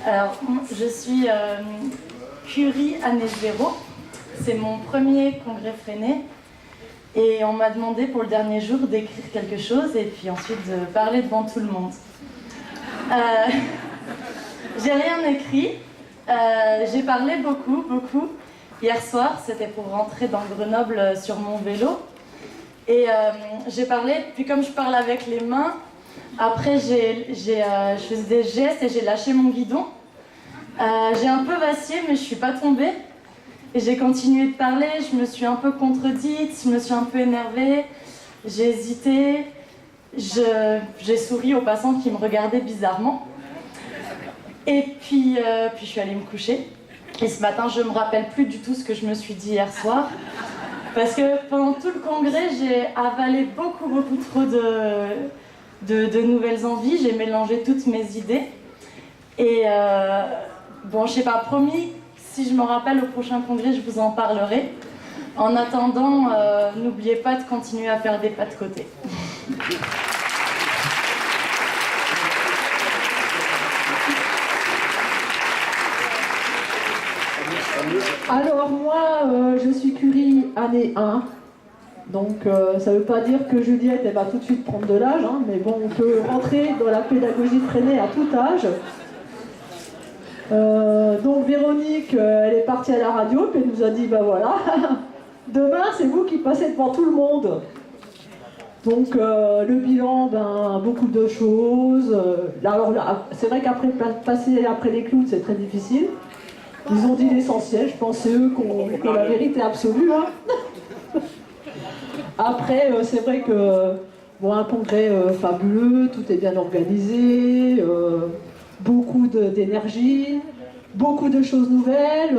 Alors, je suis Curie année 0. C'est mon premier congrès Freinet. Et on m'a demandé pour le dernier jour d'écrire quelque chose et puis ensuite de parler devant tout le monde. J'ai rien écrit. J'ai parlé beaucoup. Hier soir, c'était pour rentrer dans Grenoble sur mon vélo. Et j'ai parlé, puis comme je parle avec les mains, après je faisais des gestes et j'ai lâché mon guidon. J'ai un peu vacillé, mais je suis pas tombée. Et j'ai continué de parler, je me suis un peu contredite, je me suis un peu énervée, j'ai hésité, j'ai souri aux passants qui me regardaient bizarrement. Et puis je suis allée me coucher. Et ce matin, je me rappelle plus du tout ce que je me suis dit hier soir. Parce que pendant tout le congrès, j'ai avalé beaucoup trop de nouvelles envies, j'ai mélangé toutes mes idées. Et bon, je sais pas, promis, si je me rappelle au prochain congrès, je vous en parlerai. En attendant, n'oubliez pas de continuer à faire des pas de côté. Alors moi, je suis Curie année 1. Donc ça ne veut pas dire que Juliette elle va tout de suite prendre de l'âge, hein, mais bon, on peut rentrer dans la pédagogie Freinet à tout âge. Donc Véronique, elle est partie à la radio, puis elle nous a dit, bah voilà, demain c'est vous qui passez devant tout le monde. Donc le bilan, ben, beaucoup de choses. Alors là, c'est vrai qu'après passer après les clowns, c'est très difficile. Ils ont dit l'essentiel, je pense que c'est eux qui ont la vérité absolue. Hein. Après, c'est vrai que bon, un congrès fabuleux, tout est bien organisé, beaucoup d'énergie, beaucoup de choses nouvelles.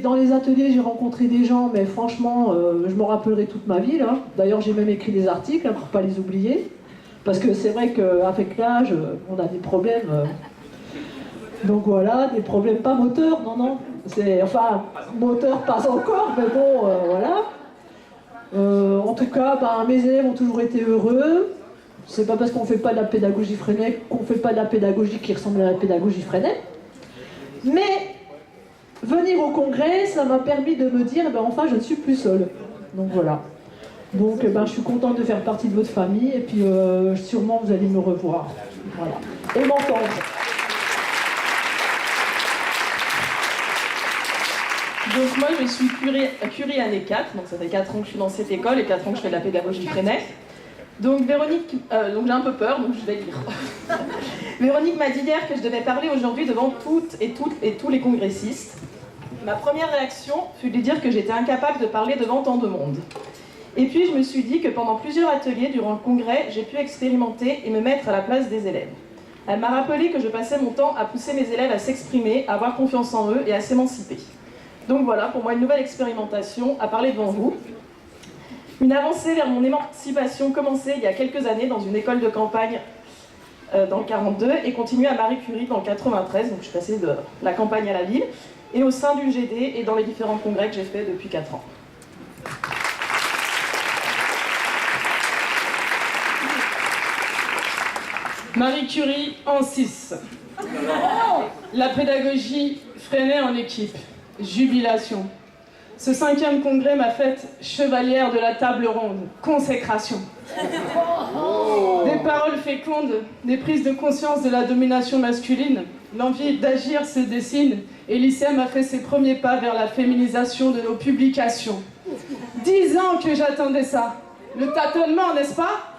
Dans les ateliers, j'ai rencontré des gens, mais franchement, je me rappellerai toute ma vie. D'ailleurs, j'ai même écrit des articles pour ne pas les oublier. Parce que c'est vrai qu'avec l'âge, on a des problèmes. Donc voilà, des problèmes pas moteurs, non. Enfin, moteur pas encore, mais bon, voilà. En tout cas, ben, mes élèves ont toujours été heureux. C'est pas parce qu'on fait pas de la pédagogie Freinet qu'on fait pas de la pédagogie qui ressemble à la pédagogie Freinet. Mais venir au congrès, ça m'a permis de me dire, ben, enfin, je ne suis plus seule. Donc voilà. Donc ben, je suis contente de faire partie de votre famille et puis sûrement vous allez me revoir. Voilà. Et m'entendre. Donc moi je suis Curie année 4, donc ça fait 4 ans que je suis dans cette école et 4 ans que je fais de la pédagogie Freinet. Donc Véronique, donc j'ai un peu peur, donc je vais lire. Véronique m'a dit hier que je devais parler aujourd'hui devant toutes et tous les congressistes. Ma première réaction fut de lui dire que j'étais incapable de parler devant tant de monde. Et puis je me suis dit que pendant plusieurs ateliers durant le congrès, j'ai pu expérimenter et me mettre à la place des élèves. Elle m'a rappelé que je passais mon temps à pousser mes élèves à s'exprimer, à avoir confiance en eux et à s'émanciper. Donc voilà, pour moi, une nouvelle expérimentation à parler devant vous. Une avancée vers mon émancipation commençait il y a quelques années dans une école de campagne dans le 42 et continue à Marie Curie dans le 93, donc je suis passée de la campagne à la ville, et au sein du GD et dans les différents congrès que j'ai fait depuis 4 ans. Marie Curie en 6. La pédagogie Freinet en équipe. Jubilation. Ce 5e congrès m'a faite chevalière de la table ronde. Consécration. Des paroles fécondes, des prises de conscience de la domination masculine. L'envie d'agir se dessine et l'ICM a fait ses premiers pas vers la féminisation de nos publications. 10 ans que j'attendais ça. Le tâtonnement, n'est-ce pas ?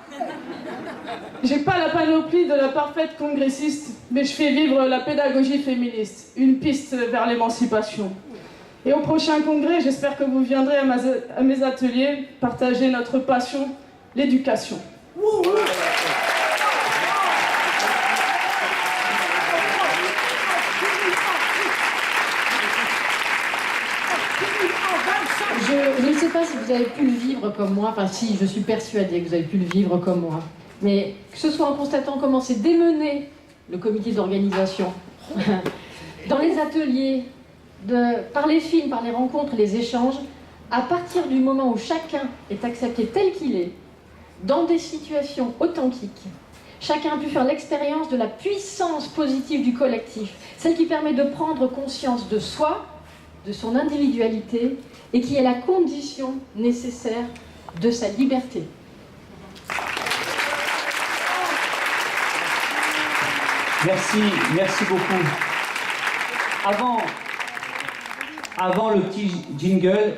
J'ai pas la panoplie de la parfaite congressiste, mais je fais vivre la pédagogie féministe, une piste vers l'émancipation. Et au prochain congrès, j'espère que vous viendrez à mes ateliers partager notre passion, l'éducation. Je ne sais pas si vous avez pu le vivre comme moi, enfin si, je suis persuadée que vous avez pu le vivre comme moi. Mais que ce soit en constatant comment c'est démené le comité d'organisation, dans les ateliers, par les films, par les rencontres, les échanges, à partir du moment où chacun est accepté tel qu'il est, dans des situations authentiques, chacun a pu faire l'expérience de la puissance positive du collectif, celle qui permet de prendre conscience de soi, de son individualité, et qui est la condition nécessaire de sa liberté. Merci beaucoup. Avant le petit jingle,